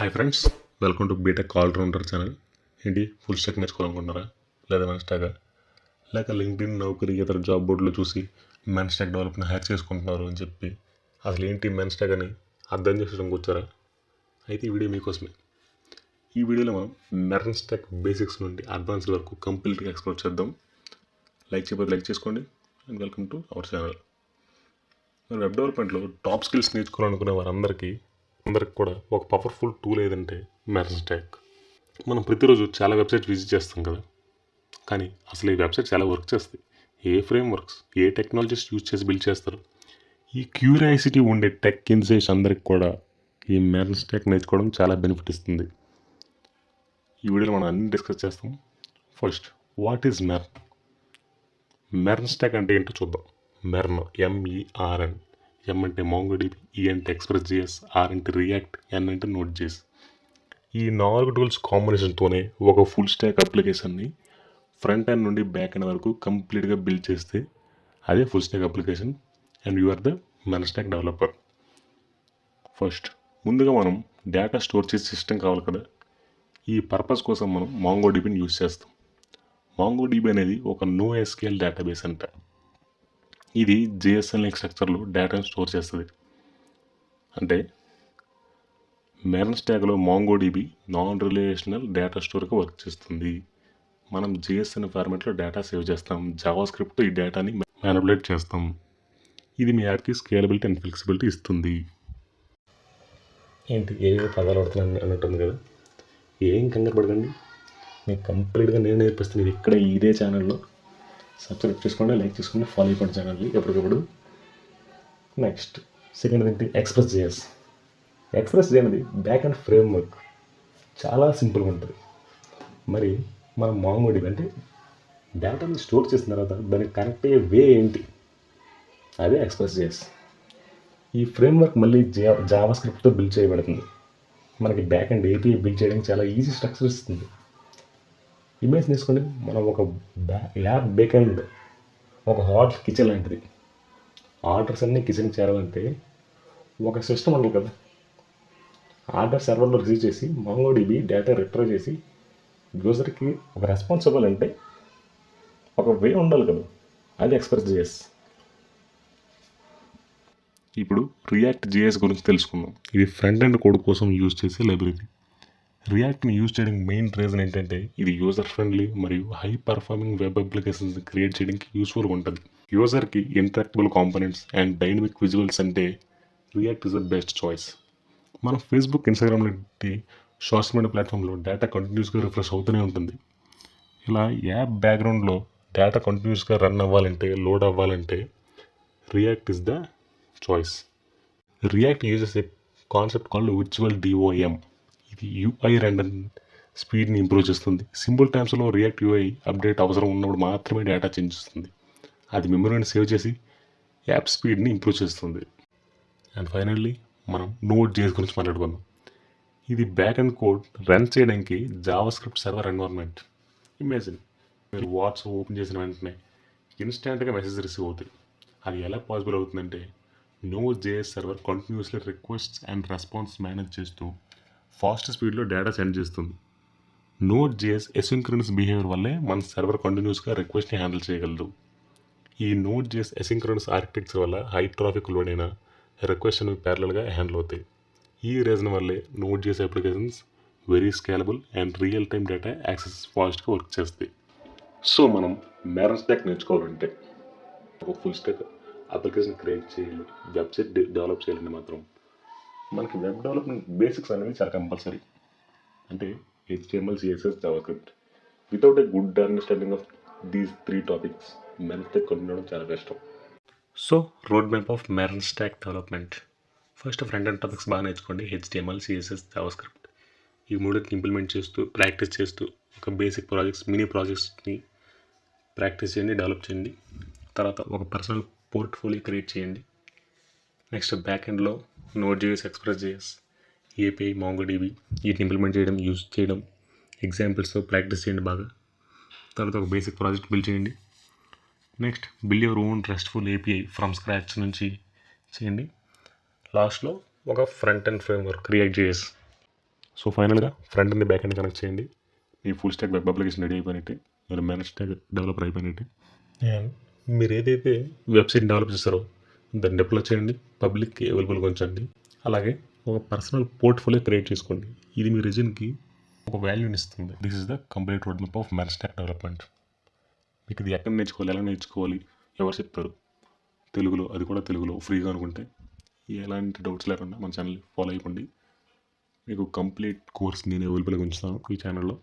Hi friends, welcome to Btech.Allrounder channel. ఏంటి full stock నేర్చుకోవాలనుకుంటున్నారా? లేదా MERN stock, లేక LinkedIn, నౌకరీ, ఇతర జాబ్ బోర్డులో చూసి మెర్న్ స్టాక్ డెవలప్మెంట్ హ్యాక్ చేసుకుంటున్నారు అని చెప్పి అసలు ఏంటి మెర్న్ స్టాక్ అని అర్థం చేసుకోవడానికి వచ్చారా? అయితే ఈ వీడియో మీకోసమే. ఈ వీడియోలో మనం మెర్న్ స్టాక్ బేసిక్స్ నుండి అడ్వాన్స్ వరకు కంప్లీట్గా ఎక్స్ప్లోర్ చేద్దాం. లైక్ చేయకపోతే లైక్ చేసుకోండి and welcome to our channel. Web డెవలప్మెంట్లో టాప్ స్కిల్స్ నేర్చుకోవాలనుకునే వారందరికీ కూడా ఒక పవర్ఫుల్ టూల్ ఏదంటే మెర్న్ స్టాక్. మనం ప్రతిరోజు చాలా వెబ్సైట్స్ విజిట్ చేస్తాం కదా, కానీ అసలు ఈ వెబ్సైట్స్ ఎలా వర్క్ చేస్తాయి, ఏ ఫ్రేమ్ వర్క్స్, ఏ టెక్నాలజీస్ యూజ్ చేసి బిల్డ్ చేస్తారు, ఈ క్యూరియాసిటీ ఉండే టెక్ ఇన్సైట్స్ అందరికి కూడా ఈ మెర్న్ స్టాక్ నేర్చుకోవడం చాలా బెనిఫిట్ ఇస్తుంది. ఈ వీడియోలో మనం అన్ని డిస్కస్ చేస్తాం. First, what is MERN? MERN stack అంటే ఏంటో చూద్దాం. MERN, MERN. M అంటే MongoDB, E అంటే Express.js, R అంటే React, N అంటే Node.js. ఈ 4 టూల్స్ కాంబినేషన్తోనే ఒక ఫుల్ స్టాక్ అప్లికేషన్ని ఫ్రంట్ ఎండ్ నుండి బ్యాక్ ఎండ్ వరకు కంప్లీట్గా బిల్డ్ చేస్తే అదే full stack application and you are the MERN stack developer. First, ముందుగా మనం డేటా స్టోర్ చేసే సిస్టమ్ కావాలి కదా. ఈ పర్పస్ కోసం మనం MongoDBని యూజ్ చేస్తాం. MongoDB అనేది ఒక NoSQL డేటాబేస్ అంట. ఇది JSON-like స్ట్రక్చర్లో డేటాను స్టోర్ చేస్తుంది. అంటే మెర్న్ స్టాక్లో MongoDB నాన్ రిలేషనల్ డేటా స్టోర్గా వర్క్ చేస్తుంది. మనం JSON ఫార్మాట్లో డేటా సేవ్ చేస్తాం. జావా స్క్రిప్ట్తో ఈ డేటాని మ్యానిపులేట్ చేస్తాం. ఇది మీ యాప్కి స్కేలబిలిటీ అండ్ ఫ్లెక్సిబిలిటీ ఇస్తుంది. ఏంటి ఏ పదాలు పడుతున్నాను అన్నట్టుంది కదా, ఏం కంగారు పడకండి, మీకు కంప్లీట్గా నేను నేర్పిస్తుంది ఇక్కడ ఇదే ఛానల్లో. సబ్స్క్రైబ్ చేసుకోండి, లైక్ చేసుకోండి, ఫాలో అయిపోండి ఛానల్ని ఎప్పటికప్పుడు. నెక్స్ట్, సెకండ్ ఏంటి, Express.js. Express.js అనేది బ్యాక్ అండ్ ఫ్రేమ్ వర్క్, చాలా సింపుల్గా ఉంటుంది. మరి మనం MongoDB అంటే డేటాని స్టోర్ చేసిన తర్వాత దానికి కనెక్ట్ అయ్యే వే ఏంటి, అదే Express.js. ఈ ఫ్రేమ్ వర్క్ మళ్ళీ జావా స్క్రిప్ట్తో బిల్డ్ చేయబడుతుంది. మనకి బ్యాక్ అండ్ API బిల్డ్ చేయడానికి చాలా ఈజీ స్ట్రక్చర్ ఇస్తుంది. ఇమేజ్ తీసుకోండి, మనం ఒక యాప్ బ్యాక్ అండ్ ఒక హాట్ కిచెన్ లాంటిది. ఆర్డర్స్ అన్నీ కిచెన్కి చేరాలంటే ఒక సిస్టమ్ ఉండాలి కదా. ఆర్డర్ సర్వర్లో రిసీవ్ చేసి MongoDB డేటా రిట్రీవ్ చేసి యూజర్కి ఒక రెస్పాన్స్ ఇవ్వాలంటే ఒక వే ఉండాలి కదా, అది Express.js. ఇప్పుడు React.js గురించి తెలుసుకుందాం. ఇది ఫ్రంట్ ఎండ్ కోడ్ కోసం యూజ్ చేసే లైబ్రరీ. రియాక్ట్ని యూజ్ చేయడానికి మెయిన్ రీజన్ ఏంటంటే ఇది యూజర్ ఫ్రెండ్లీ మరియు high performing web applications create చేయడానికి యూస్ఫుల్గా ఉంటుంది. యూజర్కి ఇంటరాక్టబుల్ కాంపోనెంట్స్ అండ్ డైనమిక్ విజువల్స్ అంటే react is the best choice. మనం ఫేస్బుక్, ఇన్స్టాగ్రామ్ లాంటి సోషల్ మీడియా ప్లాట్ఫామ్లో డేటా కంటిన్యూస్గా రిఫ్రెష్ అవుతూనే ఉంటుంది. ఇలా యాప్ బ్యాక్గ్రౌండ్లో డేటా కంటిన్యూస్గా రన్ అవ్వాలంటే, లోడ్ అవ్వాలంటే react is the choice. React uses A concept called virtual DOM. ఇది UI రెండర్ స్పీడ్ని ఇంప్రూవ్ చేస్తుంది. సింపుల్ టైమ్స్లో రియాక్ట్ UI అప్డేట్ అవసరం ఉన్నప్పుడు మాత్రమే డేటా చేంజ్ చేస్తుంది. అది మెమరీని సేవ్ చేసి యాప్ స్పీడ్ని ఇంప్రూవ్ చేస్తుంది. అండ్ ఫైనల్లీ మనం Node.js గురించి మాట్లాడుకుందాం. ఇది బ్యాక్ అండ్ కోడ్ రన్ చేయడానికి Java script server environment. Imagine, మీరు వాట్సాప్ ఓపెన్ చేసిన వెంటనే ఇన్స్టాంట్గా మెసేజ్ రిసీవ్ అవుతాయి. అది ఎలా పాసిబుల్ అవుతుందంటే Node.js server continuously requests and response manage చేస్తూ ఫాస్ట్ స్పీడ్లో డేటా సెండ్ చేస్తుంది. Node.js ఎసింక్రోనస్ బిహేవియర్ వల్లే మన సర్వర్ కంటిన్యూస్గా రిక్వెస్ట్ని హ్యాండిల్ చేయగలదు. ఈ Node.js ఎసింక్రోనస్ ఆర్కిటెక్చర్ వల్ల హై ట్రాఫిక్ లోడ్ అయిన రిక్వెస్ట్ అనేవి ప్యారలల్గా హ్యాండిల్ అవుతాయి. ఈ రీజన్ వల్లే Node.js applications very scalable and real time data access ఫాస్ట్గా వర్క్ చేస్తాయి. సో మనం మెర్న్ స్టాక్ నేర్చుకోవాలంటే ఒక ఫుల్ స్టాక్ అప్లికేషన్ క్రియేట్ చేయాలి, వెబ్సైట్ డెవలప్ చేయాలంటే మాత్రం మనకి వెబ్ డెవలప్మెంట్ బేసిక్స్ అనేవి చాలా కంపల్సరీ. అంటే HTML, CSS, JavaScript. Without a good understanding of these 3 topics MERN stack కొనడం చాలా కష్టం. So road map of MERN stack development. First front end topics బాగా నేర్చుకోండి. HTML, CSS, JavaScript. ఈ మూడుకి ఇంప్లిమెంట్ చేస్తూ ప్రాక్టీస్ చేస్తూ ఒక బేసిక్ ప్రాజెక్ట్స్, మినీ ప్రాజెక్ట్స్ని ప్రాక్టీస్ చేయండి, డెవలప్ చేయండి. తర్వాత ఒక పర్సనల్ పోర్ట్ఫోలియో క్రియేట్ చేయండి. నెక్స్ట్ బ్యాక్ ఎండ్లో Node.js, Express.js, API, MongoDB వీటిని ఇంప్లిమెంట్ చేయడం, యూజ్ చేయడం, ఎగ్జాంపుల్స్తో ప్రాక్టీస్ చేయండి బాగా. తర్వాత ఒక బేసిక్ ప్రాజెక్ట్ బిల్డ్ చేయండి. Next build your own restful API from scratch నుంచి చేయండి. లాస్ట్లో ఒక front end framework React.js. So ఫైనల్గా front and back and connect చేయండి. మీ full stack web application ready అయిపోయినట్టే, మీరు మెర్న్ స్టాక్ డెవలపర్ అయిపోయినట్టే. అండ్ మీరు ఏదైతే వెబ్సైట్ డెవలప్ చేస్తారో దాన్ని డిప్లాయ్ చేయండి, పబ్లిక్కి అవైలబుల్గా ఉంచండి. అలాగే ఒక పర్సనల్ పోర్ట్ఫోలియో క్రియేట్ చేసుకోండి. ఇది మీ రిజన్కి ఒక వాల్యూని ఇస్తుంది. This is the complete road map of MERN stack development. మీకు ఇది ఎక్కడ నేర్చుకోవాలి, ఎలా నేర్చుకోవాలి, ఎవరు చెప్తారు, తెలుగులో, అది కూడా తెలుగులో ఫ్రీగా అనుకుంటే ఎలాంటి డౌట్స్ లేకుండా మన ఛానల్ ఫాలో అయిపోండి. మీకు కంప్లీట్ కోర్స్ నేను అవైలబుల్గా ఉంచుతాను ఈ ఛానల్లో.